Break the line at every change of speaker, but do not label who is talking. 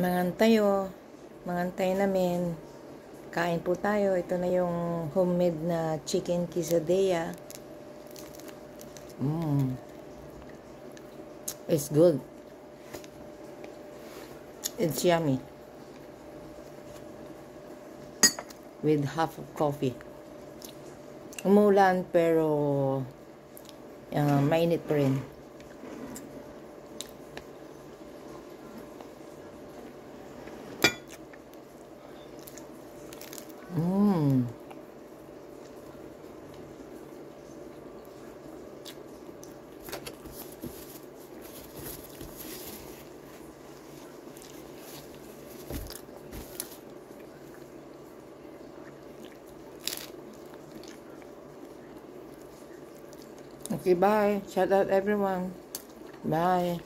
Mangantay oh. Mangantay namin. Kain po tayo. Ito na yung homemade na chicken quesadilla. It's good. It's yummy. With half of coffee. Umulan pero mainit pa rin. Okay, bye. Shout out everyone. Bye.